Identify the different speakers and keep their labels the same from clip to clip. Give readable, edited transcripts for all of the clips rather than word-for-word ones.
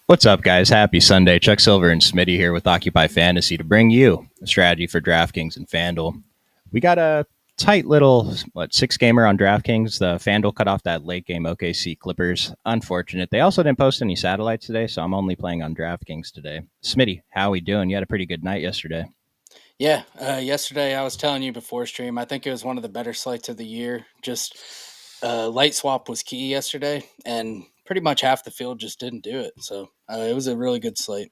Speaker 1: What's up, guys? Happy Sunday. Chuck Silver and Smitty here with Occupy Fantasy to bring you a strategy for DraftKings and FanDuel. We got a tight little, six gamer on DraftKings. The FanDuel cut off that late game OKC Clippers. Unfortunate. They also didn't post any satellites today, so I'm only playing on DraftKings today. Smitty, how we doing? You had a pretty good night yesterday.
Speaker 2: Yeah, yesterday I was telling you before stream, I think it was one of the better slates of the year. Just light swap was key yesterday, and pretty much half the field just didn't do it. So it was a really good slate.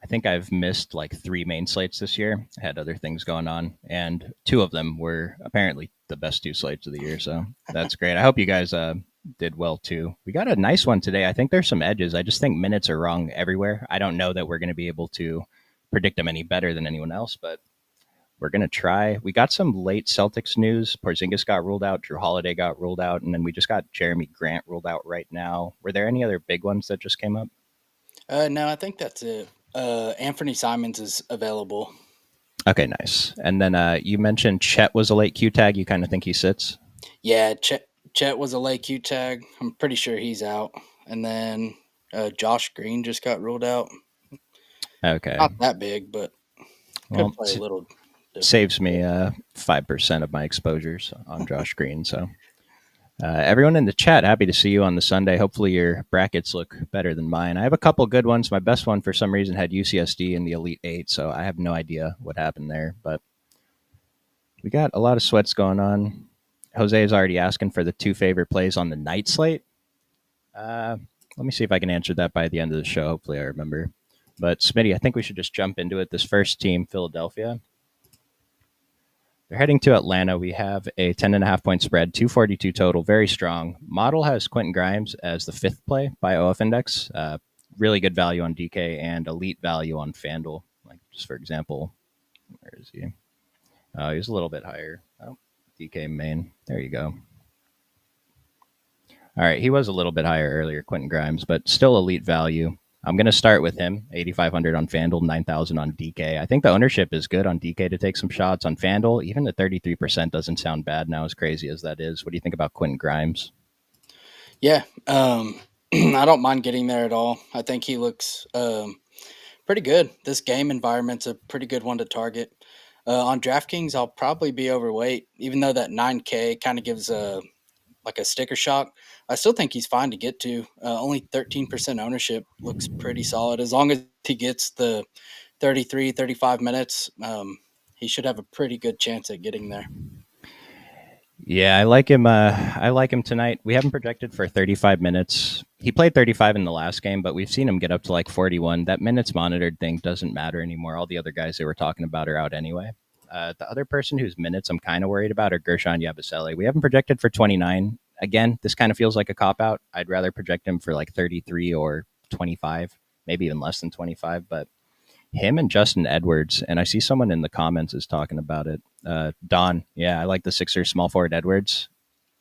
Speaker 1: I think I've missed like three main slates this year. I had other things going on, and two of them were apparently the best two slates of the year. So that's great. I hope you guys did well too. We got a nice one today. I think there's some edges. I just think minutes are wrong everywhere. I don't know that we're going to be able to predict them any better than anyone else, but we're going to try. We got some late Celtics news. Porzingis got ruled out. Drew Holiday got ruled out. And then we just got Jeremy Grant ruled out right now. Were there any other big ones that just came up?
Speaker 2: No, I think that's it. Anthony Simons is available.
Speaker 1: Okay, nice. And then you mentioned Chet was a late Q tag. You kind of think he sits?
Speaker 2: Yeah, Chet was a late Q tag. I'm pretty sure he's out. And then Josh Green just got ruled out.
Speaker 1: Okay.
Speaker 2: Not that big, but could play a little.
Speaker 1: Saves me 5% of my exposures on Josh Green. So everyone in the chat, happy to see you on the Sunday. Hopefully your brackets look better than mine. I have a couple good ones. My best one for some reason had UCSD in the Elite Eight, so I have no idea what happened there. But we got a lot of sweats going on. Jose is already asking for the two favorite plays on the night slate. Let me see if I can answer that by the end of the show. Hopefully I remember. But Smitty, I think we should just jump into it. This first team, Philadelphia. They're heading to Atlanta. We have a 10.5 point spread, 242 total, very strong. Model has Quentin Grimes as the fifth play by OF Index. Really good value on DK and elite value on FanDuel. Like, just for example, where is he? He's a little bit higher. Oh, DK main. There you go. All right, he was a little bit higher earlier, Quentin Grimes, but still elite value. I'm going to start with him, 8,500 on FanDuel, 9,000 on DK. I think the ownership is good on DK to take some shots. On FanDuel, even the 33% doesn't sound bad now, as crazy as that is. What do you think about Quentin Grimes?
Speaker 2: Yeah, I don't mind getting there at all. I think he looks pretty good. This game environment's a pretty good one to target. On DraftKings, I'll probably be overweight, even though that 9K kind of gives a sticker shock. I still think he's fine to get to. Only 13% ownership looks pretty solid. As long as he gets the 33, 35 minutes, he should have a pretty good chance at getting there.
Speaker 1: Yeah, I like him. I like him tonight. We haven't projected for 35 minutes. He played 35 in the last game, but we've seen him get up to like 41. That minutes monitored thing doesn't matter anymore. All the other guys they were talking about are out anyway. The other person whose minutes I'm kind of worried about are Gershon Yabusele. We haven't projected for 29. Again, this kind of feels like a cop out. I'd rather project him for like 33 or 25, maybe even less than 25. But him and Justin Edwards, and I see someone in the comments is talking about it. Don, yeah, I like the Sixers small forward Edwards.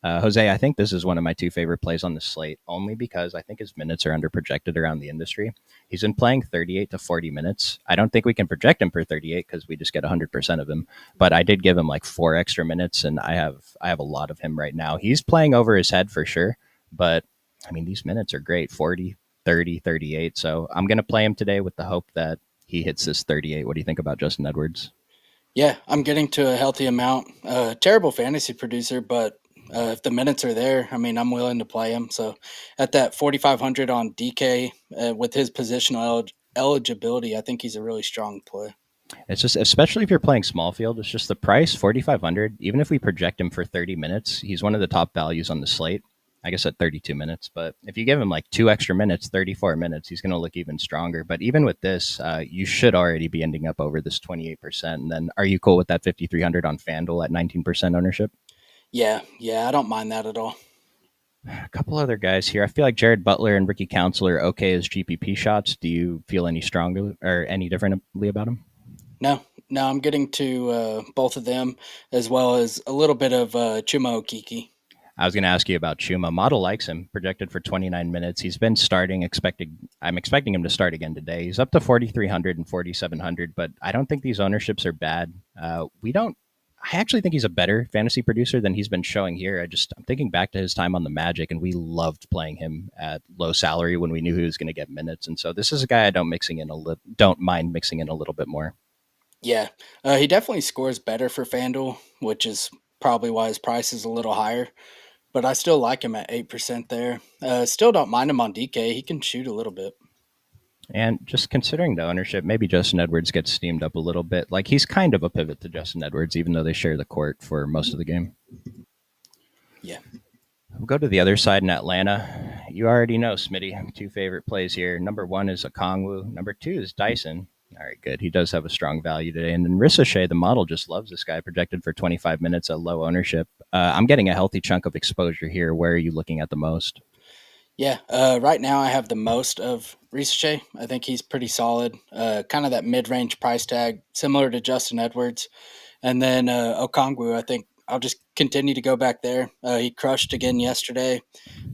Speaker 1: Jose, I think this is one of my two favorite plays on the slate, only because I think his minutes are under projected around the industry. He's been playing 38 to 40 minutes. I don't think we can project him for 38 because we just get 100% of him. But I did give him like 4 extra minutes, and I have a lot of him right now. He's playing over his head for sure, but I mean, these minutes are great, 40, 30, 38. So I'm going to play him today with the hope that he hits this 38. What do you think about Justin Edwards?
Speaker 2: Yeah, I'm getting to a healthy amount. Terrible fantasy producer, but if the minutes are there, I mean, I'm willing to play him. So at that 4,500 on DK with his positional eligibility, I think he's a really strong play.
Speaker 1: It's just, especially if you're playing small field, it's just the price, 4,500. Even if we project him for 30 minutes, he's one of the top values on the slate. I guess at 32 minutes, but if you give him like 2 extra minutes, 34 minutes, he's going to look even stronger. But even with this, you should already be ending up over this 28%. And then are you cool with that 5,300 on FanDuel at 19% ownership?
Speaker 2: Yeah, I don't mind that at all.
Speaker 1: A couple other guys here. I feel like Jared Butler and Ricky Council are okay as GPP shots. Do you feel any stronger or any differently about them?
Speaker 2: No, I'm getting to both of them as well as a little bit of Chuma Okiki.
Speaker 1: I was going to ask you about Chuma. Model likes him, projected for 29 minutes. He's been starting, I'm expecting him to start again today. He's up to 4,300 and 4,700, but I don't think these ownerships are bad. I actually think he's a better fantasy producer than he's been showing here. I'm thinking back to his time on the Magic, and we loved playing him at low salary when we knew he was going to get minutes. And so this is a guy I don't mind mixing in a little bit more.
Speaker 2: Yeah, he definitely scores better for FanDuel, which is probably why his price is a little higher. But I still like him at 8% there. Still don't mind him on DK. He can shoot a little bit.
Speaker 1: And just considering the ownership, maybe Justin Edwards gets steamed up a little bit. Like he's kind of a pivot to Justin Edwards, even though they share the court for most of the game.
Speaker 2: Yeah.
Speaker 1: We'll go to the other side in Atlanta. You already know, Smitty. Two favorite plays here. Number one is Okongwu. Number two is Dyson. All right, good. He does have a strong value today. And then Ricochet, the model, just loves this guy, projected for 25 minutes at low ownership. I'm getting a healthy chunk of exposure here. Where are you looking at the most?
Speaker 2: Yeah, right now I have the most of Ricochet. I think he's pretty solid. Kind of that mid-range price tag, similar to Justin Edwards. And then Okongwu, I think I'll just continue to go back there. He crushed again yesterday.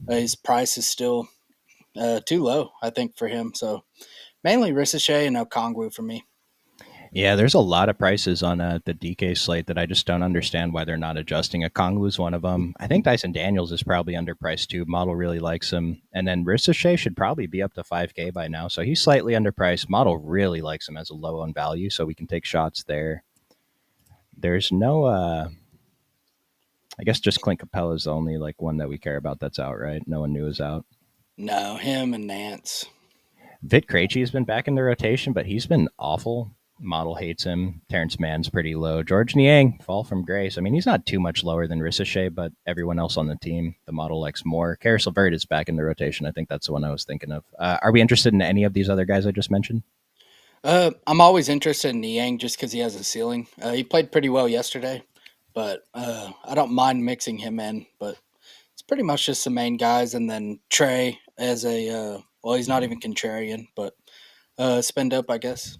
Speaker 2: His price is still too low, I think, for him. So mainly Ricochet and Okongwu for me.
Speaker 1: Yeah, there's a lot of prices on the DK slate that I just don't understand why they're not adjusting. A Kongwu's one of them. I think Dyson Daniels is probably underpriced too. Model really likes him. And then Ricochet should probably be up to 5K by now. So he's slightly underpriced. Model really likes him as a low on value, so we can take shots there. There's no, I guess just Clint Capella's the only like one that we care about that's out, right? No one new is out.
Speaker 2: No, him and Nance.
Speaker 1: Vit Krejci has been back in the rotation, but he's been awful. Model hates him. Terrence Mann's pretty low. George Niang, fall from grace. I mean, he's not too much lower than Ricochet, but everyone else on the team, the model likes more. Karis LeVert is back in the rotation. I think that's the one I was thinking of. Are we interested in any of these other guys I just mentioned?
Speaker 2: I'm always interested in Niang just because he has a ceiling. He played pretty well yesterday, but I don't mind mixing him in. But it's pretty much just the main guys, and then Trey as a well, he's not even contrarian, but spend up, I guess.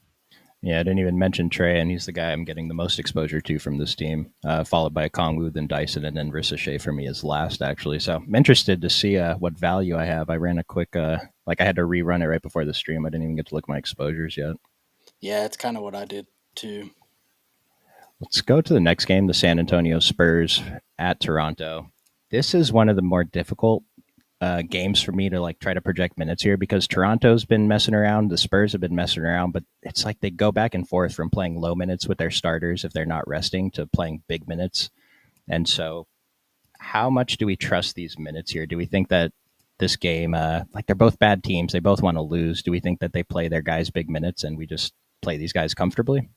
Speaker 1: Yeah, I didn't even mention Trey, and he's the guy I'm getting the most exposure to from this team, followed by Kongwu, then Dyson, and then Ricochet for me is last, actually. So I'm interested to see what value I have. I ran a quick, I had to rerun it right before the stream. I didn't even get to look at my exposures yet.
Speaker 2: Yeah, it's kind of what I did too.
Speaker 1: Let's go to the next game, the San Antonio Spurs at Toronto. This is one of the more difficult games for me to like try to project minutes here because Toronto's been messing around, the Spurs have been messing around, but it's like they go back and forth from playing low minutes with their starters if they're not resting to playing big minutes. And so, how much do we trust these minutes here? Do we think that this game, like they're both bad teams, they both want to lose? Do we think that they play their guys big minutes and we just play these guys comfortably?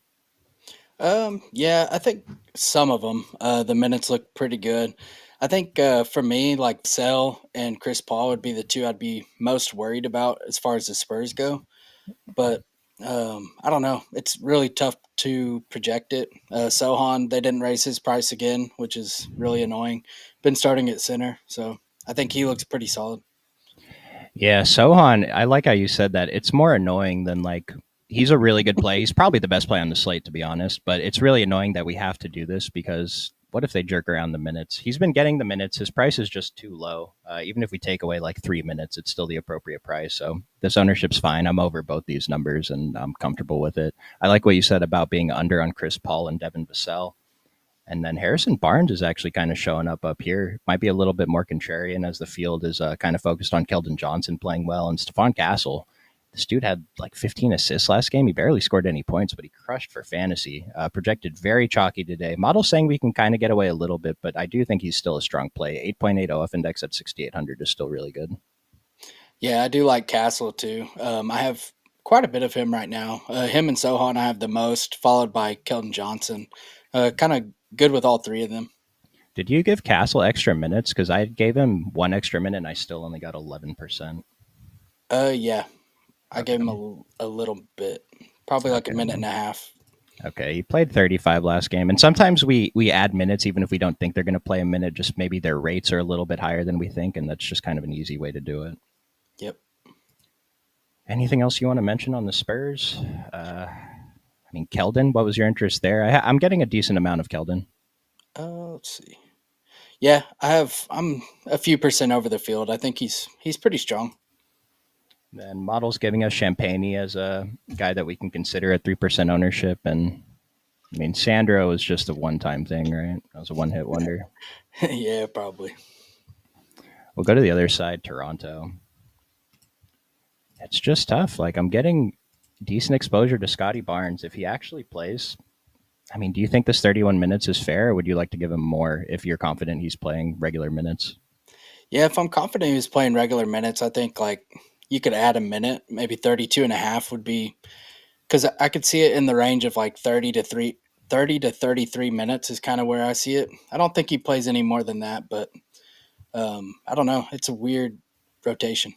Speaker 2: Yeah, I think some of them, the minutes look pretty good. I think for me, like Sell and Chris Paul would be the two I'd be most worried about as far as the Spurs go. But I don't know. It's really tough to project it. Sohan, they didn't raise his price again, which is really annoying. Been starting at center, so I think he looks pretty solid.
Speaker 1: Yeah, Sohan, I like how you said that. It's more annoying than like he's a really good play. He's probably the best play on the slate, to be honest. But it's really annoying that we have to do this because what if they jerk around the minutes? He's been getting the minutes. His price is just too low. Even if we take away like 3 minutes, it's still the appropriate price. So this ownership's fine. I'm over both these numbers and I'm comfortable with it. I like what you said about being under on Chris Paul and Devin Vassell. And then Harrison Barnes is actually kind of showing up here. Might be a little bit more contrarian as the field is kind of focused on Keldon Johnson playing well. And Stephon Castle, this dude had like 15 assists last game. He barely scored any points, but he crushed for fantasy. Projected very chalky today. Model saying we can kind of get away a little bit, but I do think he's still a strong play. 8.8 OF index at 6,800 is still really good.
Speaker 2: Yeah, I do like Castle too. I have quite a bit of him right now. Him and Sohan I have the most, followed by Keldon Johnson. Kind of good with all three of them.
Speaker 1: Did you give Castle extra minutes? Because I gave him one extra minute and I still only got 11%.
Speaker 2: Yeah, I gave him
Speaker 1: Okay.
Speaker 2: a little bit, probably like a minute
Speaker 1: Okay.
Speaker 2: and a half.
Speaker 1: Okay, he played 35 last game, and sometimes we add minutes even if we don't think they're going to play a minute. Just maybe their rates are a little bit higher than we think, and that's just kind of an easy way to do it.
Speaker 2: Yep.
Speaker 1: Anything else you want to mention on the Spurs? I mean, Keldon, what was your interest there? I'm getting a decent amount of Keldon.
Speaker 2: Let's see. Yeah, I'm a few percent over the field. I think he's pretty strong.
Speaker 1: And Model's giving us Champagne as a guy that we can consider at 3% ownership, and I mean, Sandro was just a one-time thing, right? That was a one-hit wonder.
Speaker 2: Yeah, probably.
Speaker 1: We'll go to the other side, Toronto. It's just tough. Like I'm getting decent exposure to Scotty Barnes if he actually plays. I mean, do you think this 31 minutes is fair, or would you like to give him more if you're confident he's playing regular minutes?
Speaker 2: Yeah, if I'm confident he was playing regular minutes, I think like you could add a minute, maybe 32 and a half would be because I could see it in the range of like 30 to 33 minutes is kind of where I see it. I don't think he plays any more than that, but I don't know. It's a weird rotation.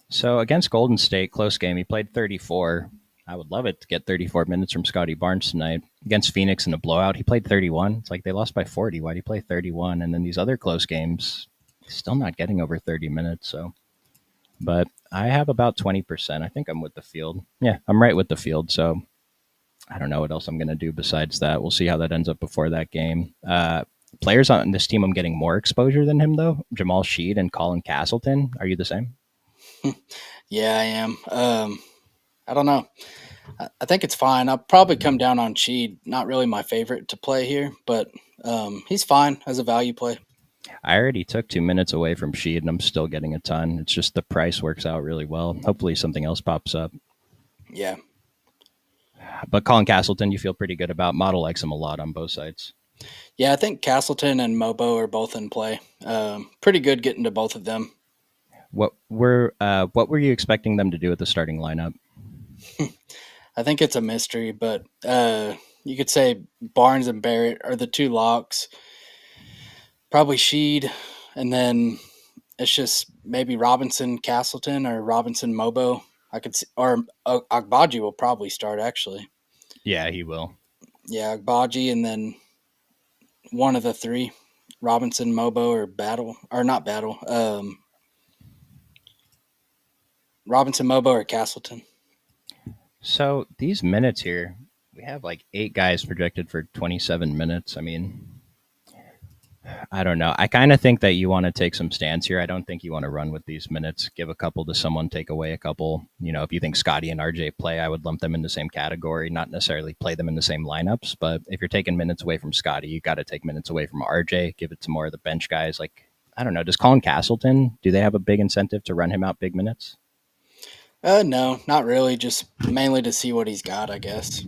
Speaker 1: So against Golden State, close game. He played 34. I would love it to get 34 minutes from Scotty Barnes tonight. Against Phoenix in a blowout, he played 31. It's like they lost by 40. Why do you play 31? And then these other close games, he's still not getting over 30 minutes. So, but I have about 20%. I think I'm with the field. Yeah, I'm right with the field. So I don't know what else I'm going to do besides that. We'll see how that ends up before that game. Players on this team, I'm getting more exposure than him though. Jamal Sheed and Colin Castleton. Are you the same?
Speaker 2: Yeah, I am. I don't know. I think it's fine. I'll probably come down on Cheed. Not really my favorite to play here, but he's fine as a value play.
Speaker 1: I already took 2 minutes away from Sheed and I'm still getting a ton. It's just the price works out really well. Hopefully something else pops up.
Speaker 2: Yeah.
Speaker 1: But Colin Castleton, you feel pretty good about. Model likes him a lot on both sides.
Speaker 2: Yeah, I think Castleton and Mobo are both in play. Pretty good getting to both of them.
Speaker 1: What were you expecting them to do at the starting lineup?
Speaker 2: I think it's a mystery, but you could say Barnes and Barrett are the two locks. Probably Sheed, and then it's just maybe Robinson Castleton or Robinson Mobo. I could see, or Agbaji will probably start actually.
Speaker 1: Yeah, he will.
Speaker 2: Yeah, Agbaji, and then one of the three, Robinson, Mobo, or Battle, or not Battle. Robinson, Mobo, or Castleton.
Speaker 1: So these minutes here, we have like 8 guys projected for 27 minutes. I mean, I don't know. I kind of think that you want to take some stance here. I don't think you want to run with these minutes. Give a couple to someone, take away a couple. You know, if you think Scotty and RJ play, I would lump them in the same category, not necessarily play them in the same lineups. But if you're taking minutes away from Scotty, you got to take minutes away from RJ. Give it to more of the bench guys. Like, I don't know. Does Colin Castleton, do they have a big incentive to run him out big minutes?
Speaker 2: No, not really. Just mainly to see what he's got, I guess.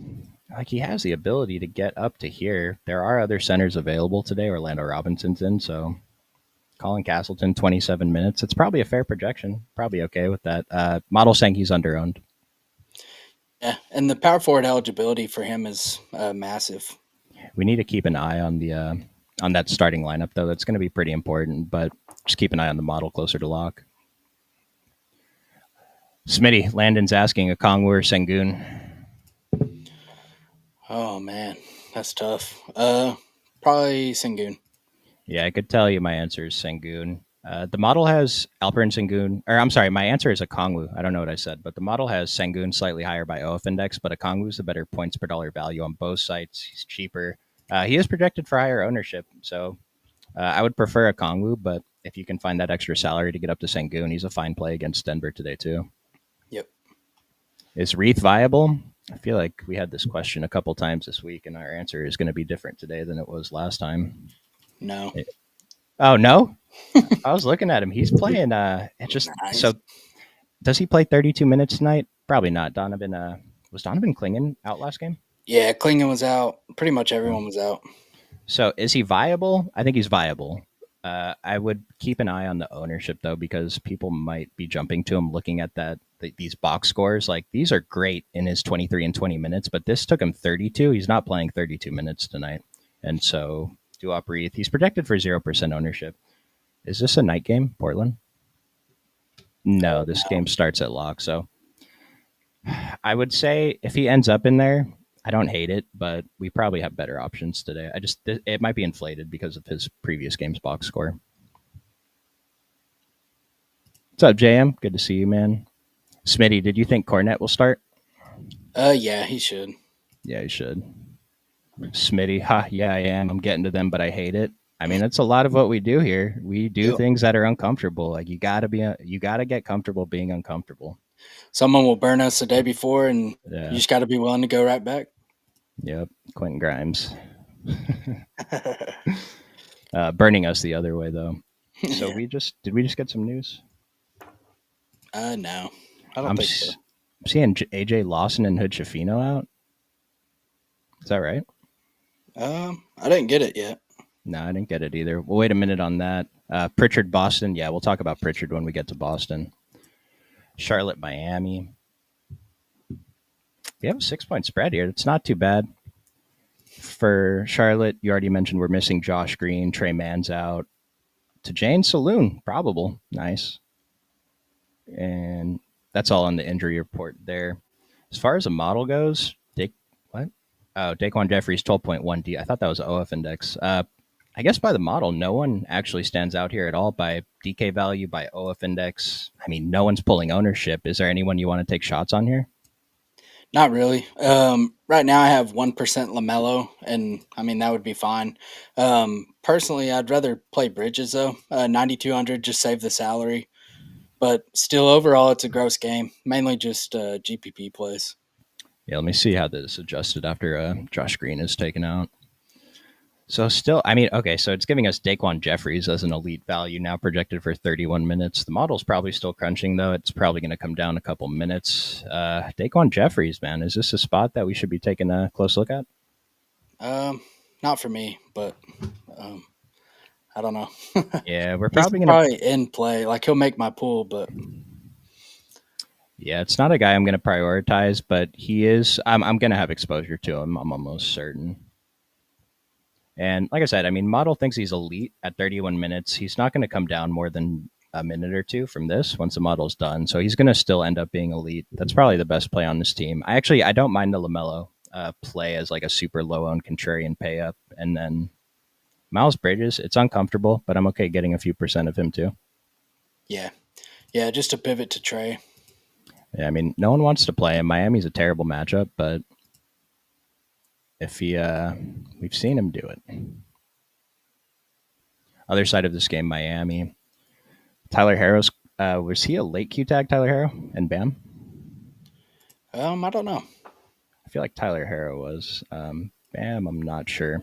Speaker 1: Like, he has the ability to get up to here. There are other centers available today. Orlando Robinson's in, so Colin Castleton, 27 minutes. It's probably a fair projection. Probably okay with that. Model saying he's underowned.
Speaker 2: Yeah, and the power forward eligibility for him is massive.
Speaker 1: We need to keep an eye on that starting lineup, though. That's going to be pretty important, but just keep an eye on the model closer to lock. Smitty, Landon's asking a Kongwu or Sengun.
Speaker 2: Oh man, that's tough. Probably Sengun.
Speaker 1: Yeah, I could tell you my answer is Sengun. The model has Alperen Sengun, or I'm sorry, my answer is a Kongwu. I don't know what I said, but the model has Sengun slightly higher by OF index, but a Kongwu is a better points per dollar value on both sites. He's cheaper. He is projected for higher ownership, so I would prefer a Kongwu, but if you can find that extra salary to get up to Sengun, he's a fine play against Denver today too.
Speaker 2: Yep.
Speaker 1: Is Reith viable? I feel like we had this question a couple times this week, and our answer is going to be different today than it was last time.
Speaker 2: No.
Speaker 1: Oh no, I was looking at him. He's playing. It just
Speaker 2: Nice.
Speaker 1: so does he play 32 minutes tonight? Probably not. Donovan. Was Donovan Klingen out last game?
Speaker 2: Yeah, Klingon was out. Pretty much everyone was out.
Speaker 1: So is he viable? I think he's viable. I would keep an eye on the ownership though, because people might be jumping to him looking at these box scores. Like these are great in his 23 and 20 minutes, but this took him 32. He's not playing 32 minutes tonight, and so Duop Reith. He's projected for 0% ownership. Is this a night game, Portland? No, this
Speaker 2: No.
Speaker 1: game starts at lock. So I would say if he ends up in there, I don't hate it, but we probably have better options today. It might be inflated because of his previous game's box score. What's up, JM? Good to see you, man. Smitty, did you think Cornette will start?
Speaker 2: Yeah, he should.
Speaker 1: Yeah, he should. Smitty, ha, yeah, I am. I'm getting to them, but I hate it. I mean, that's a lot of what we do here. We do
Speaker 2: Yep.
Speaker 1: things that are uncomfortable. Like you gotta get comfortable being uncomfortable.
Speaker 2: Someone will burn us the day before, and you
Speaker 1: Yeah.
Speaker 2: just got to be willing to go right back.
Speaker 1: Yep, Quentin Grimes. Burning us the other way though. So
Speaker 2: Yeah.
Speaker 1: did we just get some news?
Speaker 2: No, I don't
Speaker 1: I'm
Speaker 2: think so.
Speaker 1: seeing AJ Lawson and Hood Shafino out. Is that right?
Speaker 2: I didn't get it yet.
Speaker 1: No, I didn't get it either. We'll wait a minute on that. Pritchard Boston. Yeah, we'll talk about Pritchard when we get to Boston. Charlotte Miami. We have a 6 point spread here. It's not too bad. For Charlotte, you already mentioned we're missing Josh Green. Trey Mann's out. To Jane Saloon, probable. Nice. And that's all on the injury report there. As far as a model goes, what? Oh, Daquan Jeffries 12.1 D. I thought that was OF index. I guess by the model, no one actually stands out here at all by DK value, by OF index. I mean, no one's pulling ownership. Is there anyone you want to take shots on here?
Speaker 2: Not really. Right now I have 1% Lamelo, and I mean that would be fine. Personally, I'd rather play Bridges though. 9,200, just save the salary. But still, overall, it's a gross game. Mainly just GPP plays.
Speaker 1: Yeah, let me see how this adjusted after Josh Green is taken out. So still, I mean, okay, so it's giving us Daquan Jeffries as an elite value now projected for 31 minutes. The model's probably still crunching though. It's probably going to come down a couple minutes. Daquan Jeffries, man, is this a spot that we should be taking a close look at?
Speaker 2: Um, Not for me, but um, I don't know.
Speaker 1: Yeah, we're
Speaker 2: He's
Speaker 1: probably going to.
Speaker 2: probably in play. Like he'll make my pool, but
Speaker 1: Yeah, it's not a guy I'm going to prioritize, but he is. I'm going to have exposure to him. I'm almost certain. And like I said, I mean, model thinks he's elite at 31 minutes. He's not going to come down more than a minute or two from this once the model's done. So he's going to still end up being elite. That's probably the best play on this team. I don't mind the Lamelo play as like a super low owned contrarian pay up, and then Miles Bridges. It's uncomfortable, but I'm okay getting a few percent of him too.
Speaker 2: yeah, yeah, just a pivot to Trey.
Speaker 1: Yeah, I mean, no one wants to play him. Miami's a terrible matchup, but if we've seen him do it. Other side of this game, Miami. Tyler Harrow's was he a late Q tag? Tyler Harrow and Bam.
Speaker 2: I don't know.
Speaker 1: I feel like Tyler Harrow was. Bam, I'm not sure,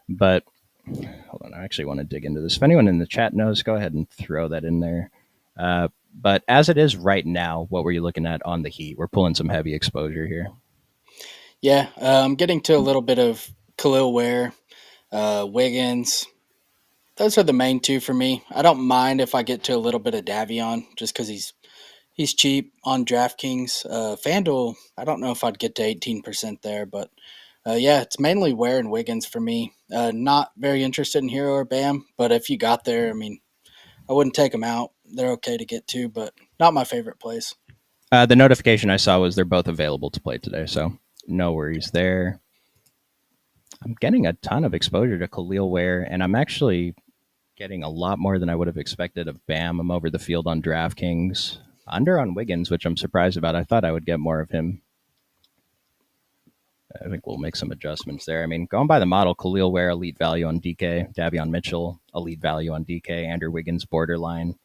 Speaker 1: but hold on. I actually want to dig into this. If anyone in the chat knows, go ahead and throw that in there. But as it is right now, what were you looking at on the Heat? We're pulling some heavy exposure here.
Speaker 2: Yeah, I'm getting to a little bit of Khalil Ware, Wiggins. Those are the main two for me. I don't mind if I get to a little bit of Davion just because he's cheap on DraftKings. FanDuel, I don't know if I'd get to 18% there, but yeah, it's mainly Ware and Wiggins for me. Not very interested in Hero or Bam, but if you got there, I mean, I wouldn't take them out. They're okay to get to, but not my favorite place.
Speaker 1: The notification I saw was they're both available to play today, so no worries there. I'm getting a ton of exposure to Khalil Ware, and I'm actually getting a lot more than I would have expected of Bam. I'm over the field on DraftKings. Under on Wiggins, which I'm surprised about. I thought I would get more of him. I think we'll make some adjustments there. I mean, going by the model, Khalil Ware, elite value on DK. Davion Mitchell, elite value on DK. Andrew Wiggins, borderline.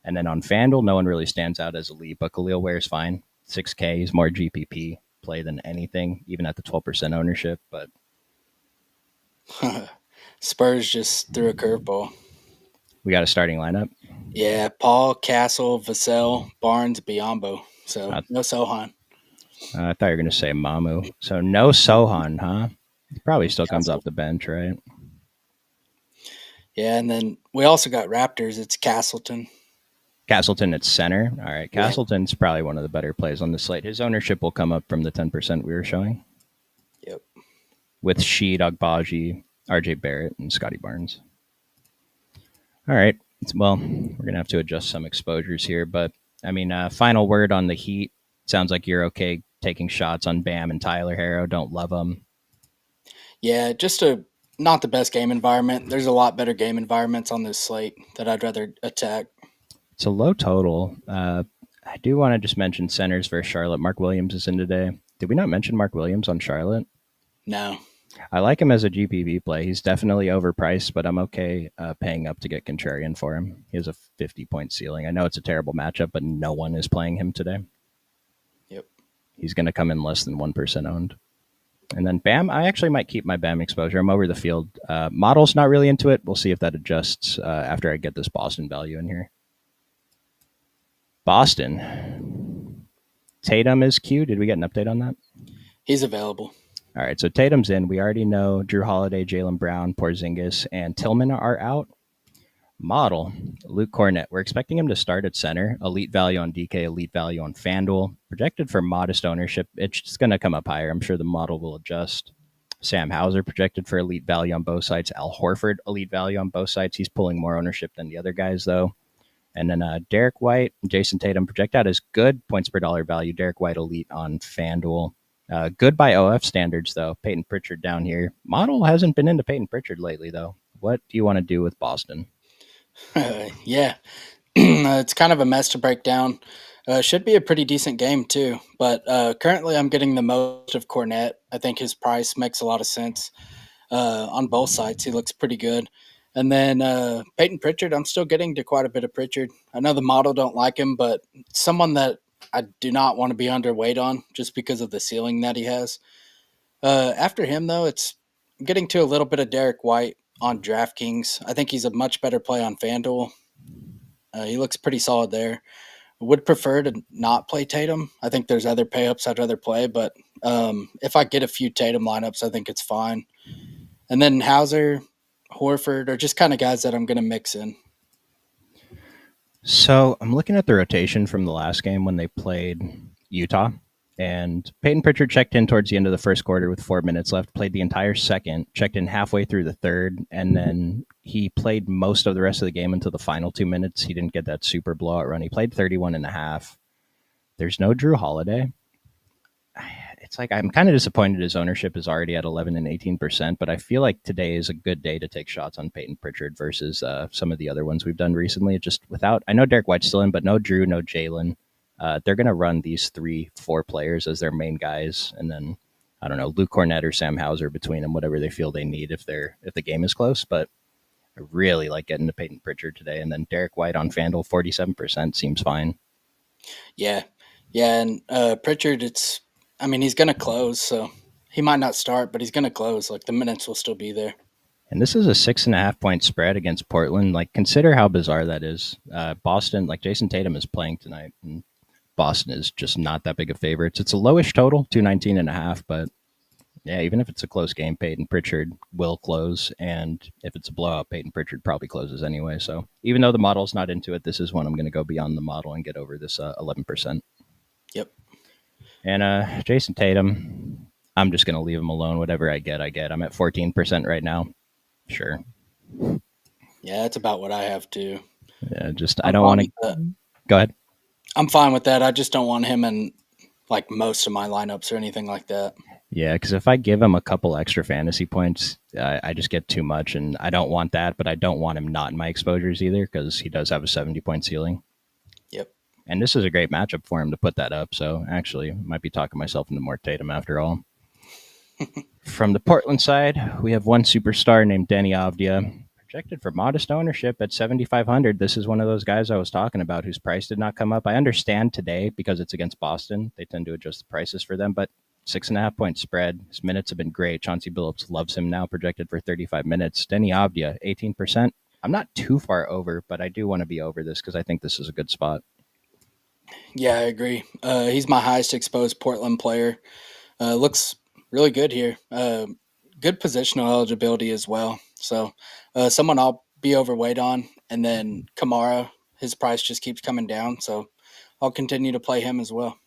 Speaker 1: And then on FanDuel, no one really stands out as elite, but Khalil Ware is fine. 6K, he's more GPP play than anything, even at the 12% ownership. But
Speaker 2: Spurs just threw a curveball.
Speaker 1: we got a starting lineup.
Speaker 2: Yeah, Paul, Castle, Vassell, Barnes, Biombo. So
Speaker 1: Uh,
Speaker 2: no Sohan.
Speaker 1: I thought you were going to say Mamu. So no Sohan, huh? He probably still comes
Speaker 2: Castle.
Speaker 1: off the bench, right?
Speaker 2: Yeah, and then we also got Raptors. It's Castleton.
Speaker 1: Castleton at center. All right.
Speaker 2: Yeah.
Speaker 1: Castleton's probably one of the better plays on the slate. His ownership will come up from the 10% we were showing
Speaker 2: Yep.
Speaker 1: with Sheed, Agbaji, RJ Barrett, and Scotty Barnes. All right. Well, we're going to have to adjust some exposures here. But, I mean, final word on the Heat. Sounds like you're okay taking shots on Bam and Tyler Harrow. Don't love them.
Speaker 2: Yeah, just a not the best game environment. There's a lot better game environments on this slate that I'd rather attack.
Speaker 1: It's a low total. I do want to just mention centers for Charlotte. Mark Williams is in today. Did we not mention Mark Williams on Charlotte?
Speaker 2: No.
Speaker 1: I like him as a GPP play. He's definitely overpriced, but I'm okay paying up to get contrarian for him. He has a 50-point ceiling. I know it's a terrible matchup, but no one is playing him today.
Speaker 2: Yep.
Speaker 1: He's going to come in less than 1% owned. And then Bam, I actually might keep my Bam exposure. I'm over the field. Model's not really into it. We'll see if that adjusts after I get this Boston value in here. Boston. Tatum is Q. Did we get an update on that?
Speaker 2: He's available.
Speaker 1: All right, so Tatum's in. We already know Drew Holiday, Jaylen Brown, Porzingis, and Tillman are out. Model, Luke Cornett. We're expecting him to start at center. Elite value on DK, elite value on FanDuel. Projected for modest ownership. It's just going to come up higher. I'm sure the model will adjust. Sam Hauser projected for elite value on both sides. Al Horford, elite value on both sides. He's pulling more ownership than the other guys, though. And then Derek White, Jason Tatum project out as good points per dollar value. Derek White elite on FanDuel. Good by OF standards, though. Peyton Pritchard down here. Model hasn't been into Peyton Pritchard lately, though. What do you want to do with Boston?
Speaker 2: Yeah, it's kind of a mess to break down. Should be a pretty decent game too, but currently I'm getting the most of Cornette. I think his price makes a lot of sense on both sides. He looks pretty good. And then Peyton Pritchard, I'm still getting to quite a bit of Pritchard. I know the model don't like him, but someone that I do not want to be underweight on just because of the ceiling that he has. After him, though, it's getting to a little bit of Derek White on DraftKings. I think he's a much better play on FanDuel. He looks pretty solid there. Would prefer to not play Tatum. I think there's other pay-ups I'd rather play, but if I get a few Tatum lineups, I think it's fine. And then Hauser, Horford are just kind of guys that I'm going to mix in.
Speaker 1: So I'm looking at the rotation from the last game when they played Utah. And Peyton Pritchard checked in towards the end of the first quarter with 4 minutes left, played the entire second, checked in halfway through the third, and then he played most of the rest of the game until the final 2 minutes. He didn't get that super blowout run. He played 31 and a half. There's no Drew Holiday. It's like I'm kind of disappointed his ownership is already at 11 and 18%, but I feel like today is a good day to take shots on Peyton Pritchard versus some of the other ones we've done recently. Just without, I know Derek White's still in, but no Drew, no Jaylen. They're going to run these 3-4 players as their main guys, and then I don't know, Luke Cornett or Sam Hauser between them, whatever they feel they need if the game is close. But I really like getting to Peyton Pritchard today, and then Derek White on FanDuel 47% seems fine.
Speaker 2: Yeah, and Pritchard, he's going to close, so he might not start, but he's going to close. Like the minutes will still be there.
Speaker 1: And this is a 6.5-point spread against Portland. Like, consider how bizarre that is. Boston, like Jason Tatum is playing tonight, and Boston is just not that big of favorites. It's a lowish total, 219.5, but yeah, even if it's a close game, Peyton Pritchard will close, and if it's a blowout, Peyton Pritchard probably closes anyway. So even though the model's not into it, this is one I'm going to go beyond the model and get over this 11%.
Speaker 2: Yep.
Speaker 1: And Jason Tatum, I'm just going to leave him alone. Whatever I get, I get. I'm at 14% right now. Sure.
Speaker 2: Yeah, that's about what I have too.
Speaker 1: Yeah, I don't want to. Go ahead.
Speaker 2: I'm fine with that. I just don't want him in like most of my lineups or anything like that.
Speaker 1: Yeah, because if I give him a couple extra fantasy points, I just get too much, and I don't want that. But I don't want him not in my exposures either, because he does have a 70-point ceiling.
Speaker 2: Yep.
Speaker 1: And this is a great matchup for him to put that up. So actually, might be talking myself into more Tatum after all. From the Portland side, we have one superstar named Deni Avdija, projected for modest ownership at 7,500. This is one of those guys I was talking about whose price did not come up. I understand today because it's against Boston. They tend to adjust the prices for them, but 6.5-point spread. His minutes have been great. Chauncey Billups loves him now, projected for 35 minutes. Deni Avdija, 18%. I'm not too far over, but I do want to be over this because I think this is a good spot.
Speaker 2: Yeah, I agree. He's my highest exposed Portland player. Looks really good here. Good positional eligibility as well. So someone I'll be overweight on. And then Kamara, his price just keeps coming down. So I'll continue to play him as well.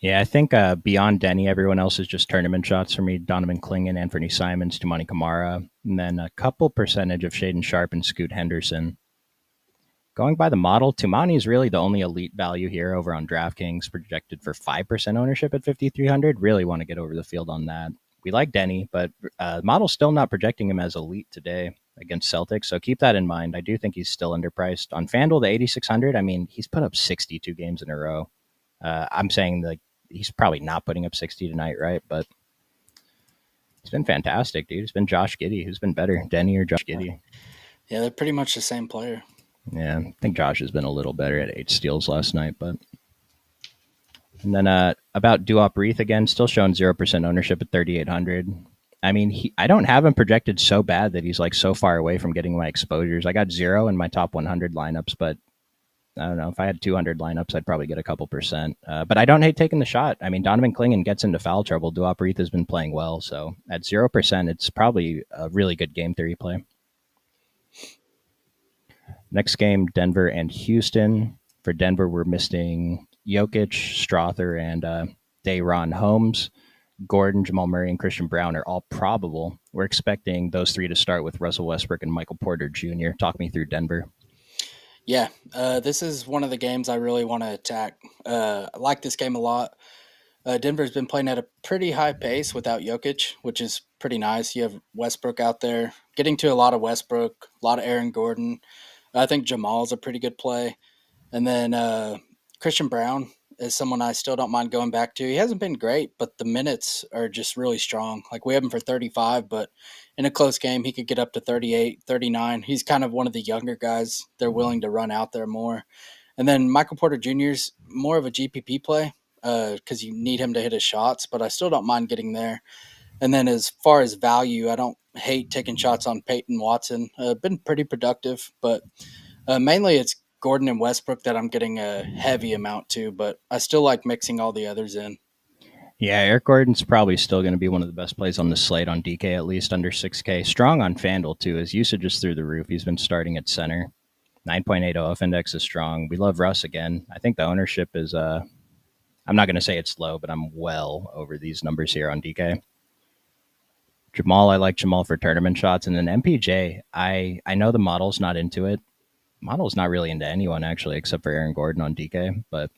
Speaker 1: Yeah, I think beyond Denny, everyone else is just tournament shots for me. Donovan Clingan, Anthony Simons, Tumani Kamara, and then a couple percentage of Shaden Sharp and Scoot Henderson. Going by the model, Tumani is really the only elite value here over on DraftKings, projected for 5% ownership at 5,300. Really want to get over the field on that. We like Denny, but the model's still not projecting him as elite today against Celtics, so keep that in mind. I do think he's still underpriced. On FanDuel, the 8,600, I mean, he's put up 62 games in a row. I'm saying like he's probably not putting up 60 tonight, right? But he's been fantastic, dude. It's been Josh Giddey. Who's been better, Denny or Josh Giddey?
Speaker 2: Yeah, they're pretty much the same player.
Speaker 1: Yeah, I think Josh has been a little better at 8 steals last night, but And then about Duop Reith again, still showing 0% ownership at 3,800. I mean, I don't have him projected so bad that he's like so far away from getting my exposures. I got 0 in my top 100 lineups, but I don't know. If I had 200 lineups, I'd probably get a couple percent. But I don't hate taking the shot. I mean, Donovan Clingan gets into foul trouble. Duop Reith has been playing well. So at 0%, it's probably a really good game theory play. Next game, Denver and Houston. For Denver, we're missing Jokic, Strother, and Dayron Holmes. Gordon, Jamal Murray, and Christian Brown are all probable. We're expecting those three to start with Russell Westbrook and Michael Porter Jr. Talk me through Denver.
Speaker 2: Yeah, this is one of the games I really want to attack. I like this game a lot. Denver's been playing at a pretty high pace without Jokic, which is pretty nice. You have Westbrook out there, getting to a lot of Westbrook, a lot of Aaron Gordon. I think Jamal's a pretty good play. And then Christian Brown is someone I still don't mind going back to. He hasn't been great, but the minutes are just really strong. Like we have him for 35, but in a close game, he could get up to 38, 39. He's kind of one of the younger guys. They're willing to run out there more. And then Michael Porter Jr.'s more of a GPP play because you need him to hit his shots, but I still don't mind getting there. And then as far as value, I don't hate taking shots on Peyton Watson. Been pretty productive, but mainly it's Gordon and Westbrook that I'm getting a heavy amount to, but I still like mixing all the others in.
Speaker 1: Yeah, Eric Gordon's probably still going to be one of the best plays on the slate on DK, at least under 6K. Strong on FanDuel, too. His usage is through the roof. He's been starting at center. 9.8 OF index is strong. We love Russ again. I think the ownership is, I'm not going to say it's low, but I'm well over these numbers here on DK. Jamal, I like Jamal for tournament shots. And then MPJ, I know the model's not into it. Model's not really into anyone, actually, except for Aaron Gordon on DK. But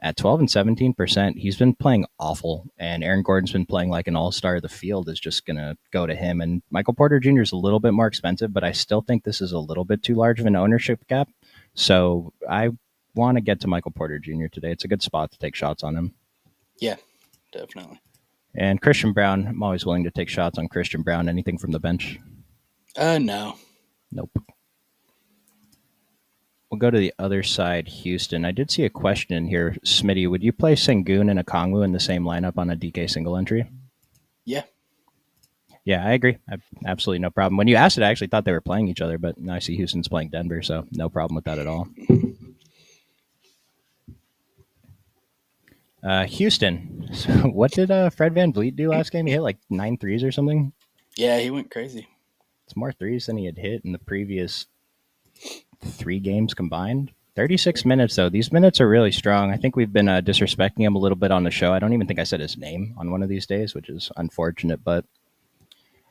Speaker 1: at 12 and 17%, he's been playing awful. And Aaron Gordon's been playing like an all-star. The field is just going to go to him. And Michael Porter Jr. is a little bit more expensive, but I still think this is a little bit too large of an ownership gap. So I want to get to Michael Porter Jr. today. It's a good spot to take shots on him.
Speaker 2: Yeah, definitely.
Speaker 1: And Christian Brown, I'm always willing to take shots on Christian Brown. Anything from the bench?
Speaker 2: No.
Speaker 1: Nope. We'll go to the other side, Houston. I did see a question in here. Smitty, would you play Sengun and Okongwu in the same lineup on a DK single entry?
Speaker 2: Yeah.
Speaker 1: Yeah, I agree. Absolutely no problem. When you asked it, I actually thought they were playing each other, but now I see Houston's playing Denver, so no problem with that at all. Houston. So what did Fred VanVleet do last game? He hit like 9 threes or something.
Speaker 2: Yeah, he went crazy.
Speaker 1: It's more threes than he had hit in the previous 3 games combined. 36 minutes, though. These minutes are really strong. I think we've been disrespecting him a little bit on the show. I don't even think I said his name on one of these days, which is unfortunate, but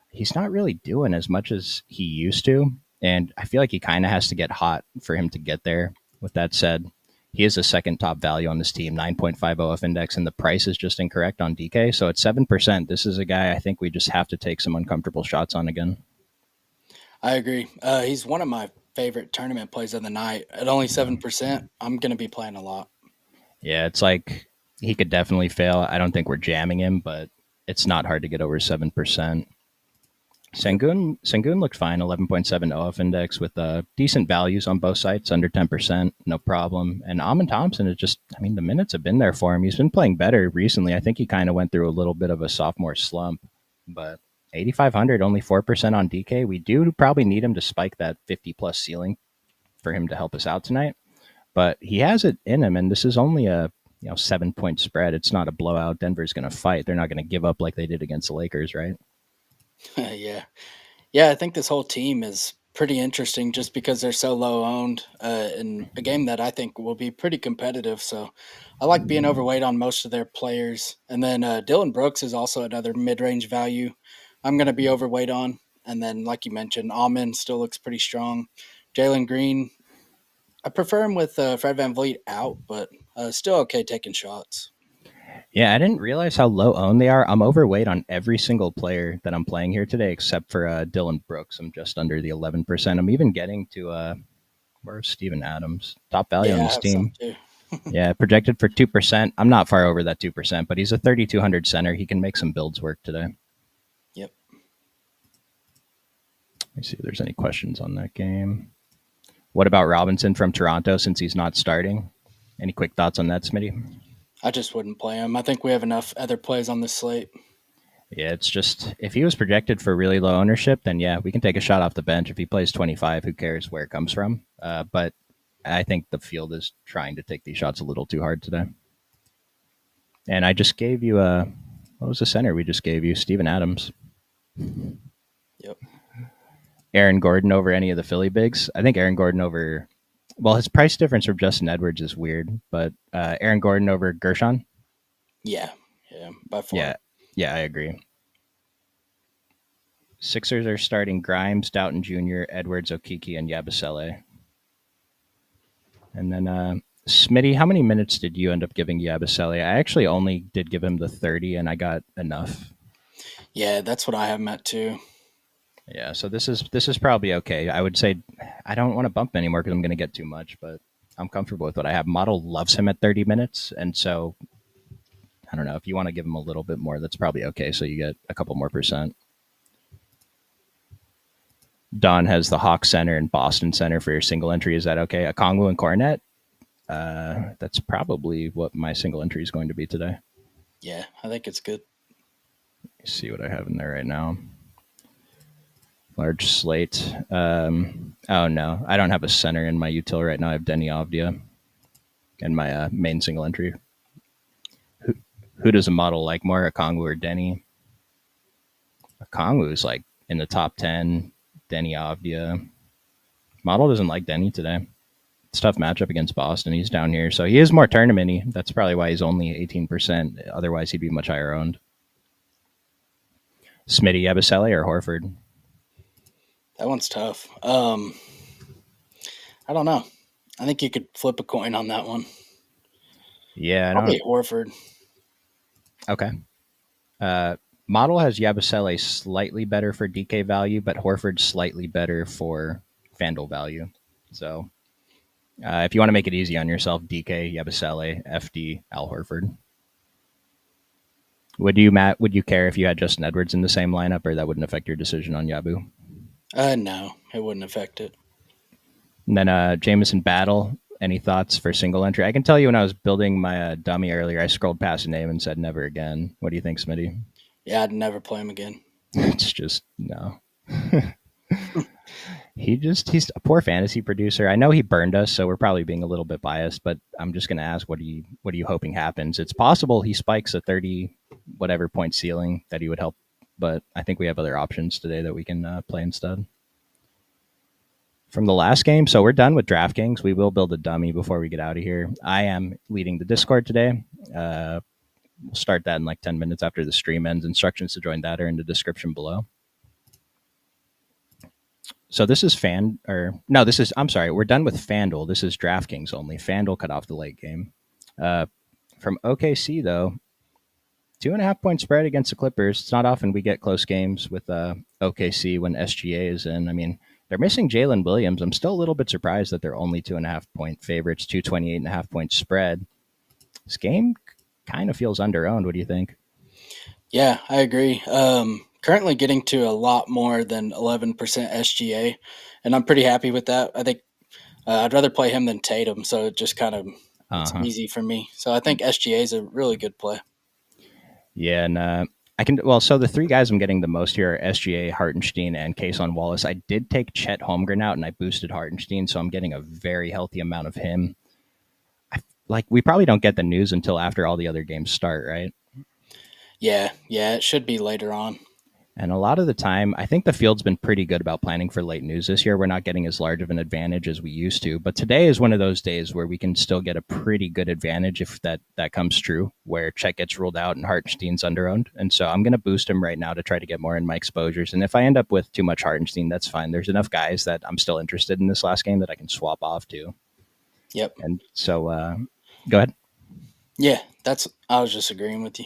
Speaker 1: he's not really doing as much as he used to. And I feel like he kind of has to get hot for him to get there. With that said, he is the second top value on this team, 9.5 OF index, and the price is just incorrect on DK. So at 7%, this is a guy I think we just have to take some uncomfortable shots on again.
Speaker 2: I agree. He's one of my favorite tournament plays of the night. At only 7%, I'm going to be playing a lot.
Speaker 1: Yeah, it's like he could definitely fail. I don't think we're jamming him, but it's not hard to get over 7%. Sengun looked fine, 11.7 OF index with decent values on both sides, under 10%, no problem. And Amon Thompson is just, I mean, the minutes have been there for him. He's been playing better recently. I think he kind of went through a little bit of a sophomore slump, but 8,500, only 4% on DK. We do probably need him to spike that 50 plus ceiling for him to help us out tonight. But he has it in him, and this is only a 7-point spread. It's not a blowout. Denver's going to fight. They're not going to give up like they did against the Lakers, right?
Speaker 2: Yeah. Yeah, I think this whole team is pretty interesting just because they're so low owned in a game that I think will be pretty competitive. So I like being overweight on most of their players. And then Dylan Brooks is also another mid range value I'm going to be overweight on. And then, like you mentioned, Almond still looks pretty strong. Jalen Green, I prefer him with Fred VanVleet out, but still okay taking shots.
Speaker 1: Yeah, I didn't realize how low owned they are. I'm overweight on every single player that I'm playing here today, except for Dylan Brooks. I'm just under the 11%. I'm even getting to where's Steven Adams? Top value
Speaker 2: Yeah,
Speaker 1: on
Speaker 2: I
Speaker 1: this
Speaker 2: have some
Speaker 1: team.
Speaker 2: too.
Speaker 1: Yeah, projected for 2%. I'm not far over that 2%, but he's a 3,200 center. He can make some builds work today.
Speaker 2: Yep.
Speaker 1: Let me see if there's any questions on that game. What about Robinson from Toronto since he's not starting? Any quick thoughts on that, Smitty?
Speaker 2: I just wouldn't play him. I think we have enough other plays on this slate.
Speaker 1: Yeah, it's just if he was projected for really low ownership, then yeah, we can take a shot off the bench. If he plays 25, who cares where it comes from? But I think the field is trying to take these shots a little too hard today. And I just gave you a what was the center we just gave you? Steven Adams.
Speaker 2: Yep.
Speaker 1: Aaron Gordon over any of the Philly bigs. I think Aaron Gordon over. Well, his price difference from Justin Edwards is weird, but Aaron Gordon over Gershon.
Speaker 2: Yeah. Yeah. By far.
Speaker 1: Yeah, yeah, I agree. Sixers are starting Grimes, Doughton Jr., Edwards, Okiki, and Yabusele. And then Smitty, how many minutes did you end up giving Yabusele? I actually only did give him the 30, and I got enough.
Speaker 2: Yeah, that's what I have him at too.
Speaker 1: Yeah, so this is probably okay. I would say I don't want to bump anymore because I'm going to get too much, but I'm comfortable with what I have. Model loves him at 30 minutes, and so I don't know if you want to give him a little bit more. That's probably okay. So you get a couple more percent. Don has the Hawk Center and Boston Center for your single entry. Is that okay? A Kongwu and Cornet. That's probably what my single entry is going to be today.
Speaker 2: Yeah, I think it's good.
Speaker 1: Let me see what I have in there right now. Large slate. Oh no, I don't have a center in my util right now. I have Denny Avdia in my main single entry. Who does a model like more, a Kongwu or Denny? A Kongwu is like in the top 10. Denny Avdia. Model doesn't like Denny today. It's a tough matchup against Boston. He's down here, so he is more tournament-y. That's probably why he's only 18%. Otherwise, he'd be much higher owned. Smitty, Yabusele, or Horford?
Speaker 2: That one's tough. I don't know. I think you could flip a coin on that one.
Speaker 1: Yeah, I
Speaker 2: Probably
Speaker 1: don't.
Speaker 2: Horford.
Speaker 1: Okay. Model has Yabusele slightly better for DK value, but Horford slightly better for FanDuel value. So if you want to make it easy on yourself, DK, Yabusele, FD, Al Horford. Would you, Matt? Would you care if you had Justin Edwards in the same lineup, or that wouldn't affect your decision on Yabu?
Speaker 2: No, it wouldn't affect it.
Speaker 1: And then Jameson Battle. Any thoughts for single entry? I can tell you when I was building my dummy earlier, I scrolled past a name and said never again. What do you think, Smitty?
Speaker 2: Yeah, I'd never play him again.
Speaker 1: It's just no. He's a poor fantasy producer. I know he burned us, so we're probably being a little bit biased, but I'm just gonna ask what are you hoping happens? It's possible he spikes a 30 whatever point ceiling that he would help, but I think we have other options today that we can play instead. From the last game, so we're done with DraftKings. We will build a dummy before we get out of here. I am leading the Discord today. We'll start that in like 10 minutes after the stream ends. Instructions to join that are in the description below. So this is I'm sorry, we're done with FanDuel. This is DraftKings only. FanDuel cut off the late game. From OKC, though, 2.5 point spread against the Clippers. It's not often we get close games with OKC when SGA is in. I mean, they're missing Jalen Williams. I'm still a little bit surprised that they're only 2.5 point favorites, 228.5 point spread. This game kind of feels under-owned. What do you think?
Speaker 2: Yeah, I agree. Currently getting to a lot more than 11% SGA, and I'm pretty happy with that. I think I'd rather play him than Tatum, so it just kind of it's easy for me. So I think SGA is a really good play.
Speaker 1: Yeah, and so the three guys I'm getting the most here are SGA, Hartenstein, and Kason Wallace. I did take Chet Holmgren out, and I boosted Hartenstein, so I'm getting a very healthy amount of him. We probably don't get the news until after all the other games start, right?
Speaker 2: Yeah, it should be later on.
Speaker 1: And a lot of the time, I think the field's been pretty good about planning for late news this year. We're not getting as large of an advantage as we used to. But today is one of those days where we can still get a pretty good advantage if that comes true, where Chet gets ruled out and Hartenstein's underowned. And so I'm going to boost him right now to try to get more in my exposures. And if I end up with too much Hartenstein, that's fine. There's enough guys that I'm still interested in this last game that I can swap off to.
Speaker 2: Yep.
Speaker 1: And so go ahead.
Speaker 2: Yeah, I was just agreeing with you.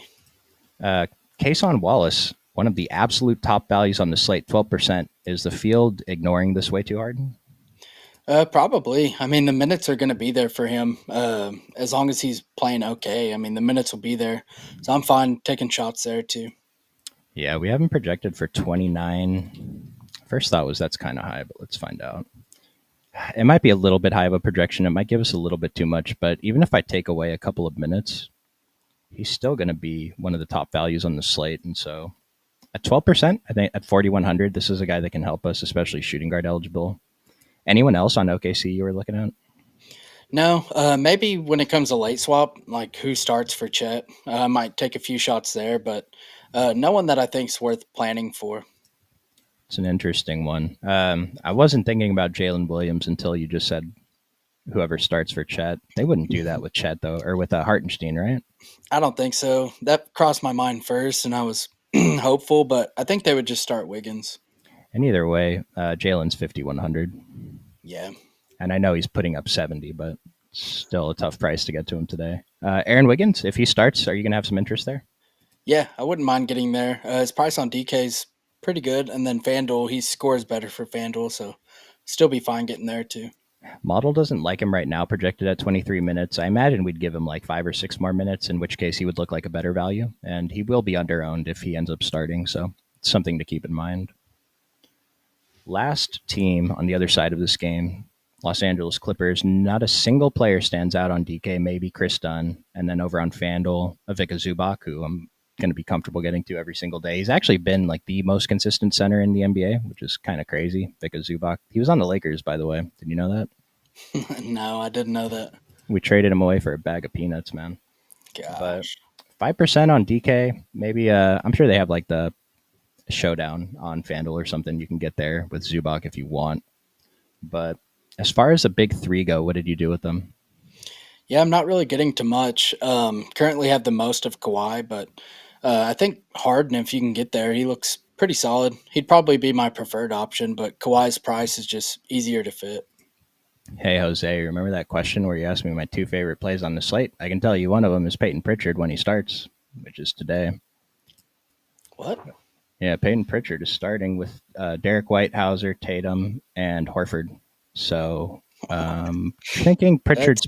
Speaker 1: Kason Wallace, one of the absolute top values on the slate, 12%. Is the field ignoring this way too hard?
Speaker 2: Probably. I mean, the minutes are going to be there for him as long as he's playing okay. I mean, the minutes will be there. So I'm fine taking shots there too.
Speaker 1: Yeah, we haven't projected for 29. First thought was that's kind of high, but let's find out. It might be a little bit high of a projection. It might give us a little bit too much, but even if I take away a couple of minutes, he's still going to be one of the top values on the slate. And so at 12%, I think at 4,100, this is a guy that can help us, especially shooting guard eligible. Anyone else on OKC you were looking at?
Speaker 2: No, maybe when it comes to late swap, like who starts for Chet, I might take a few shots there, but no one that I think's worth planning for.
Speaker 1: It's an interesting one. I wasn't thinking about Jalen Williams until you just said whoever starts for Chet. They wouldn't do that with Chet though, or with Hartenstein, right?
Speaker 2: I don't think so. That crossed my mind first, and I was hopeful, but I think they would just start Wiggins.
Speaker 1: And either way, Jalen's 5,100,
Speaker 2: Yeah.
Speaker 1: and I know he's putting up 70, but still a tough price to get to him today. Aaron Wiggins, if he starts, are you going to have some interest there?
Speaker 2: Yeah, I wouldn't mind getting there. His price on DK's pretty good, and then FanDuel, he scores better for FanDuel, so still be fine getting there too.
Speaker 1: Model doesn't like him right now, projected at 23 minutes. I imagine we'd give him like 5 or 6 more minutes, in which case he would look like a better value, and he will be under owned if he ends up starting. So it's something to keep in mind. Last team on the other side of this game, Los Angeles Clippers. Not a single player stands out on DK, maybe Chris Dunn. And then over on FanDuel, Avika Zubac, who I'm going to be comfortable getting to every single day. He's actually been like the most consistent center in the NBA, which is kind of crazy. Vika Zubac. He was on the Lakers, by the way. Did you know that?
Speaker 2: No, I didn't know that.
Speaker 1: We traded him away for a bag of peanuts, man. But
Speaker 2: Gosh.
Speaker 1: 5% on DK, maybe I'm sure they have like the showdown on FanDuel or something you can get there with Zubac if you want. But as far as the big three go, what did you do with them?
Speaker 2: Yeah, I'm not really getting to much. Currently have the most of Kawhi, but I think Harden, if you can get there, he looks pretty solid. He'd probably be my preferred option, but Kawhi's price is just easier to fit.
Speaker 1: Hey, Jose, remember that question where you asked me my two favorite plays on the slate? I can tell you one of them is Peyton Pritchard when he starts, which is today.
Speaker 2: What?
Speaker 1: Yeah, Peyton Pritchard is starting with Derek Whitehauser, Tatum, and Horford. So thinking
Speaker 2: That's
Speaker 1: Pritchard's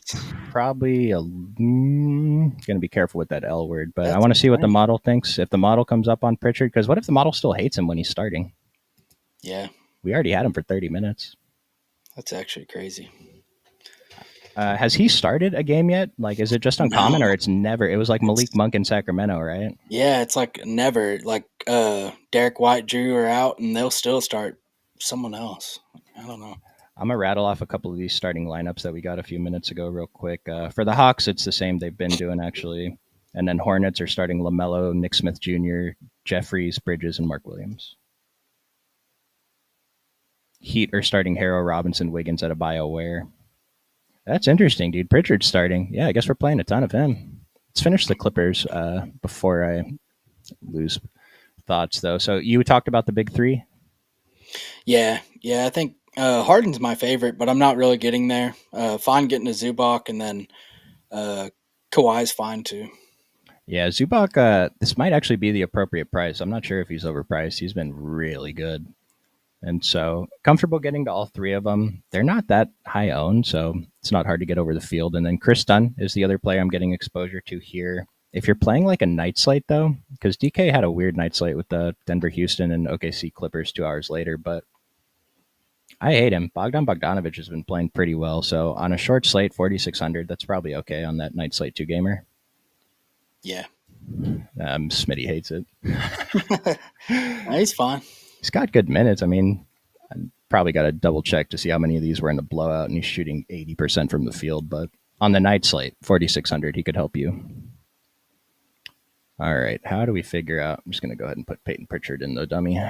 Speaker 1: probably going to be careful with that L word, but I
Speaker 2: that's
Speaker 1: want to see what the
Speaker 2: insane.
Speaker 1: model thinks. If the model comes up on Pritchard, because what if the model still hates him when he's starting?
Speaker 2: Yeah,
Speaker 1: We already had him for 30 minutes.
Speaker 2: that's actually crazy.
Speaker 1: Has he started a game yet? Like, is it just uncommon
Speaker 2: No,
Speaker 1: or it's never? It was like
Speaker 2: it's
Speaker 1: Malik Monk in Sacramento, right?
Speaker 2: yeah, it's like never like Derek White, Drew are out, and they'll still start someone else. I don't know.
Speaker 1: I'm gonna rattle off a couple of these starting lineups that we got a few minutes ago, real quick. For the Hawks, it's the same they've been doing actually, and then Hornets are starting Lamelo, Nick Smith Jr., Jeffries, Bridges, and Mark Williams. Heat are starting Harrow, Robinson, Wiggins at a BioWare. That's interesting, dude. Pritchard's starting. Yeah, I guess we're playing a ton of him. Let's finish the Clippers before I lose thoughts, though. So you talked about the big three.
Speaker 2: Yeah, yeah, I think Harden's my favorite, but I'm not really getting there. Fine getting to Zubac, and then uh, Kawhi's fine too.
Speaker 1: Yeah, Zubac, this might actually be the appropriate price. I'm not sure if he's overpriced. He's been really good. And so comfortable getting to all three of them. They're not that high owned, so it's not hard to get over the field. And then Chris Dunn is the other player I'm getting exposure to here. If you're playing like a night slate, though, because DK had a weird night slate with the Denver Houston and OKC Clippers 2 hours later, but I hate him. Bogdan Bogdanovic has been playing pretty well. So on a short slate, 4,600, that's probably okay on that night slate two gamer.
Speaker 2: Yeah,
Speaker 1: Smitty hates it.
Speaker 2: he's fine.
Speaker 1: He's got good minutes. I mean, I probably got to double check to see how many of these were in the blowout, and he's shooting 80% from the field. But on the night slate, 4,600, he could help you. All right, how do we figure out? I'm just going to go ahead and put Peyton Pritchard in the dummy.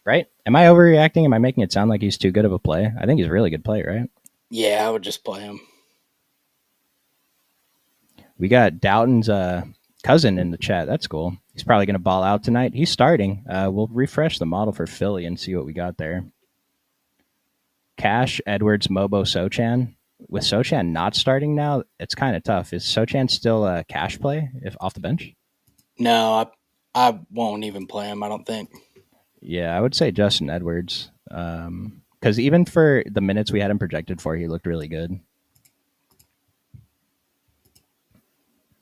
Speaker 1: Right? Am I overreacting? Am I making it sound like he's too good of a play? I think he's a really good play, right?
Speaker 2: Yeah, I would just play him.
Speaker 1: We got Doughton's cousin in the chat. That's cool. He's probably going to ball out tonight. He's starting. We'll refresh the model for Philly and see what we got there. Cash, Edwards, Mobo, Sochan. With Sochan not starting now, it's kind of tough. Is Sochan still a cash play if off the bench?
Speaker 2: No, I won't even play him. I don't think.
Speaker 1: Yeah, I would say Justin Edwards. Because even for the minutes we had him projected for, he looked really good.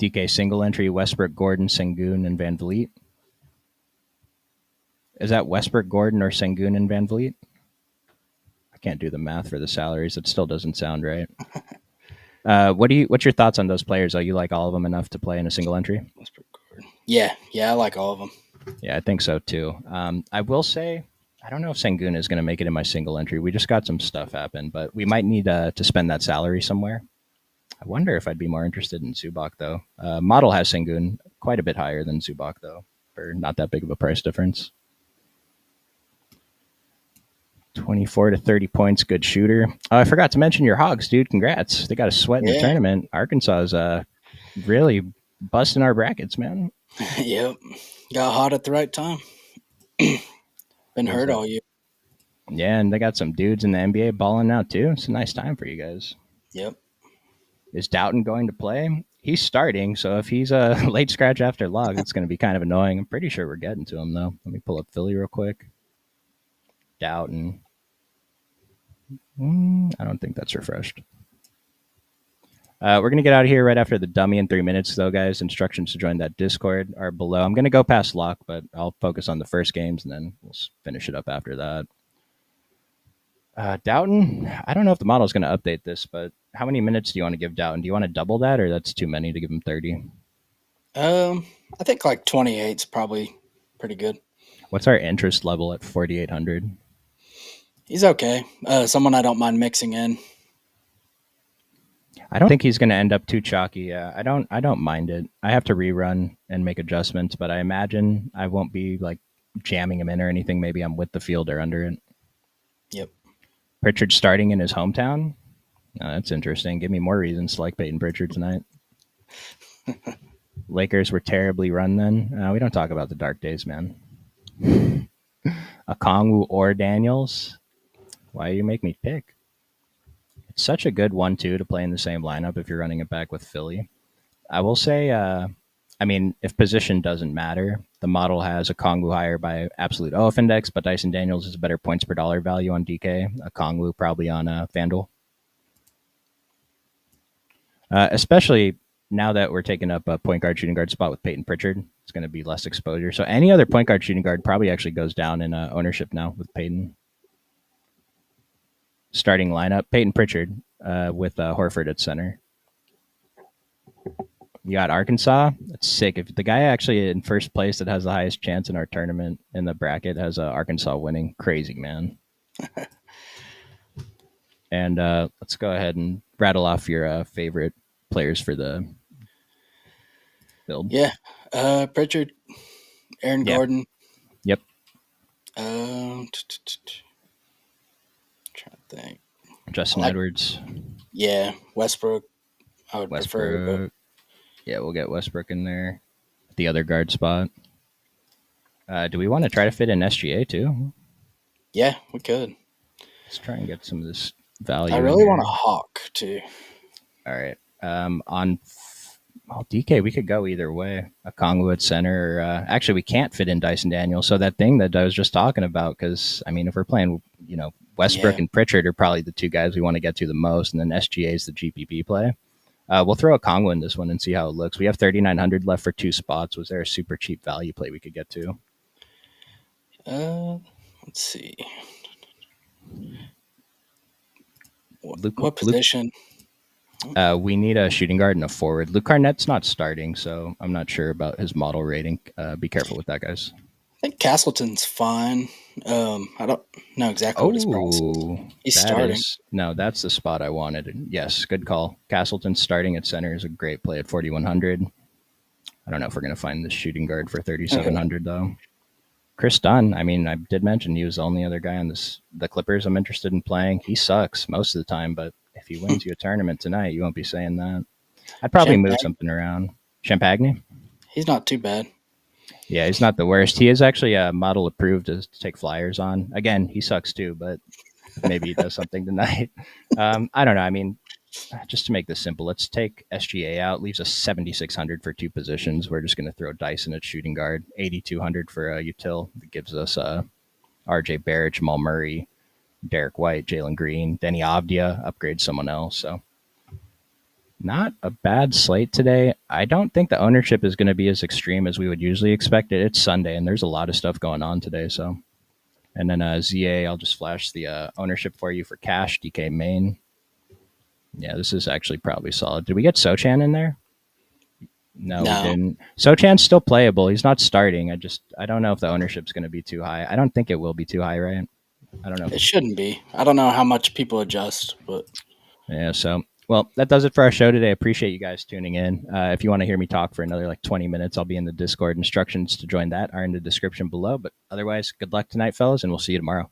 Speaker 1: DK single entry, Westbrook, Gordon, Sengun, and Van Vliet. Is that Westbrook, Gordon, or Sengun and Van Vliet? I can't do the math for the salaries. It still doesn't sound right. What's your thoughts on those players? Though you like all of them enough to play in a single entry?
Speaker 2: Yeah, I like all of them.
Speaker 1: Yeah, I think so too. I will say, I don't know if Sengun is going to make it in my single entry. We just got some stuff happen, but we might need to spend that salary somewhere. I wonder if I'd be more interested in Zubak though. Model has Sengun quite a bit higher than Zubak though, for not that big of a price difference. 24 to 30 points, good shooter. I forgot to mention your Hogs, dude. Congrats. They got a sweat in the
Speaker 2: Yeah,
Speaker 1: tournament. Arkansas is really busting our brackets, man.
Speaker 2: yep. Got hot at the right time. Been
Speaker 1: There's
Speaker 2: hurt
Speaker 1: a
Speaker 2: all year.
Speaker 1: Yeah, and they got some dudes in the NBA balling out too. It's a nice time for you guys.
Speaker 2: Yep.
Speaker 1: Is Doughton going to play? He's starting, so if he's a late scratch after log, it's going to be kind of annoying. I'm pretty sure we're getting to him though. Let me pull up Philly real quick. Doughton. I don't think that's refreshed. We're going to get out of here right after the dummy in 3 minutes, though, guys. Instructions to join that Discord are below. I'm going to go past lock, but I'll focus on the first games and then we'll finish it up after that. Doughton, I don't know if the model is going to update this, but how many minutes do you want to give Doughton? Do you want to double that, or that's too many to give him 30?
Speaker 2: I think like 28 is probably pretty good.
Speaker 1: What's our interest level at 4,800?
Speaker 2: He's okay. Someone I don't mind mixing in.
Speaker 1: I don't think he's going to end up too chalky. I don't mind it. I have to rerun and make adjustments, but I imagine I won't be like jamming him in or anything. Maybe I'm with the field or under it.
Speaker 2: Yep.
Speaker 1: Pritchard starting in his hometown. That's interesting. Give me more reasons to like Peyton Pritchard tonight. Lakers were terribly run then. We don't talk about the dark days, man. Okongwu or Daniels? Why do you make me pick? It's such a good 1-2 to play in the same lineup if you're running it back with Philly. I will say, I mean, if position doesn't matter, the model has Okongwu higher by absolute OF index, but Dyson Daniels is a better points per dollar value on DK. Okongwu probably on FanDuel. Especially now that we're taking up a point guard, shooting guard spot with Peyton Pritchard, it's going to be less exposure. So any other point guard, shooting guard probably actually goes down in ownership now with Peyton. Starting lineup, Peyton Pritchard with Horford at center. You got Arkansas. That's sick. If the guy actually in first place that has the highest chance in our tournament in the bracket has Arkansas winning, crazy, man. And let's go ahead and rattle off your favorite players for the build.
Speaker 2: Yeah. Pritchard, Aaron Gordon.
Speaker 1: Yep.
Speaker 2: Trying to think.
Speaker 1: Justin Edwards.
Speaker 2: Yeah. Westbrook. I would prefer. But...
Speaker 1: Yeah, we'll get Westbrook in there. The other guard spot. Do we want to try to fit in SGA too?
Speaker 2: Yeah, we could.
Speaker 1: Let's try and get some of this value.
Speaker 2: I really want a Hawk too.
Speaker 1: All right. DK, we could go either way. A Okongwu at center. Actually, we can't fit in Dyson Daniels. So that thing that I was just talking about, because I mean, if we're playing, Westbrook and Pritchard are probably the two guys we want to get to the most, and then SGA is the GPP play. We'll throw a Okongwu in this one and see how it looks. We have 3,900 left for two spots. Was there a super cheap value play we could get to?
Speaker 2: Let's see. What position?
Speaker 1: We need a shooting guard and a forward. Luke Carnett's not starting, so I'm not sure about his model rating. Be careful with that, guys.
Speaker 2: I think Castleton's fine. I don't know exactly what his price is. He's starting.
Speaker 1: No, that's the spot I wanted. Yes, good call. Castleton starting at center is a great play at 4,100. I don't know if we're going to find the shooting guard for 3,700, though. Chris Dunn, I mean, I did mention he was the only other guy on the Clippers I'm interested in playing. He sucks most of the time, but if he wins you a tournament tonight, you won't be saying that. I'd probably move something around. Champagne?
Speaker 2: He's not too bad.
Speaker 1: Yeah, he's not the worst. He is actually model approved to take flyers on. Again, he sucks too, but maybe he does something tonight. I don't know. I mean, just to make this simple, let's take SGA out. Leaves us 7,600 for two positions. We're just going to throw Dyson at shooting guard. 8,200 for util. That gives us RJ Barrett, Jamal Murray, Derek White, Jalen Green, Denny Avdia. Upgrade someone else. So not a bad slate today. I don't think the ownership is going to be as extreme as we would usually expect it. It's Sunday, and there's a lot of stuff going on today. So, and then ZA, I'll just flash the ownership for you for cash. DK main. Yeah, this is actually probably solid. Did we get Sochan in there? No, we
Speaker 2: No,
Speaker 1: didn't. Sochan's still playable. He's not starting. I don't know if the ownership's going to be too high. I don't think it will be too high, right? I don't know.
Speaker 2: it shouldn't be. I don't know how much people adjust, but
Speaker 1: Yeah. So, well, that does it for our show today. I appreciate you guys tuning in. If you want to hear me talk for another like 20 minutes, I'll be in the Discord. Instructions to join that are in the description below. But otherwise, good luck tonight, fellas, and we'll see you tomorrow.